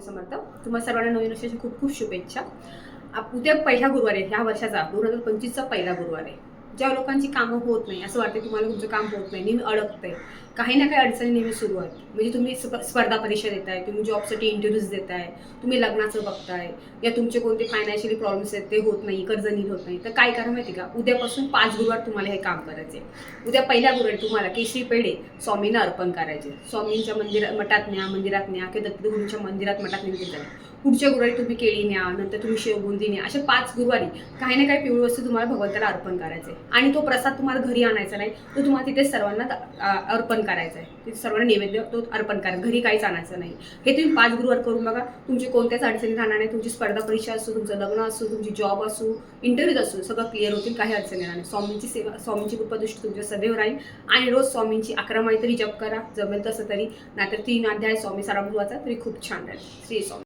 समर्थ तुम्हाला सर्वांना नवीन वर्षाची खूप खूप शुभेच्छा. उद्या पहिला गुरुवार आहे ह्या वर्षाचा 2025चा पहिला गुरुवार आहे. ज्या लोकांची कामं होत नाही असं वाटतं तुम्हाला तुमचं काम होत नाही, नेहमी अडकतंय, काही ना काही अडचणी नेहमी सुरू आहेत. म्हणजे तुम्ही स्पर्धा परीक्षा देताय, तुम्ही जॉबसाठी इंटरव्ह्यूज देताय, तुम्ही लग्नाचं बघताय, या तुमचे कोणते फायनान्शियली प्रॉब्लेम्स आहेत ते होत नाही, कर्ज नील होत नाही, तर काय करा माहिती का, उद्यापासून 5 गुरुवार तुम्हाला हे काम करायचे. उद्या पहिल्या गुरुवारी तुम्हाला केशरी पेढे स्वामींना अर्पण करायचे. स्वामींच्या मठात न्या, मंदिरात न्या किंवा दत्तगुरूंच्या मंदिरात मठात नेऊन द्या. पुढच्या गुरुवारी तुम्ही केळी न्या, नंतर तुम्ही शेवबुंदी न्या. अशा 5 गुरुवारी काही ना काही पिवळी वस्तू तुम्हाला भगवंताला अर्पण करायचे आणि तो प्रसाद तुम्हाला घरी आणायचा नाही, तो तुम्हाला तिथे सर्वांना अर्पण करायचा आहे. तिथे सर्वांना नैवेद्य तो अर्पण करा, घरी काहीच आणायचं नाही. हे तुम्ही 5 गुरुवार करून बघा, तुमची कोणत्याच अडचणी राहणार नाही. तुमची स्पर्धा परीक्षा असो, तुमचं लग्न असो, तुमची जॉब असो, इंटरव्ह्यूज असो, सगळं क्लिअर होतील, काही अडचणी येणार नाही. स्वामींची सेवा, स्वामींची कृपादृष्टी तुमच्या सदैव राहील. आणि रोज स्वामींची 11 माळी तरी जप करा, जमेल तसं तरी, नाहीतर 3 अध्याय स्वामी सारामृताचा तरी खूप छान राहील. श्री स्वामी.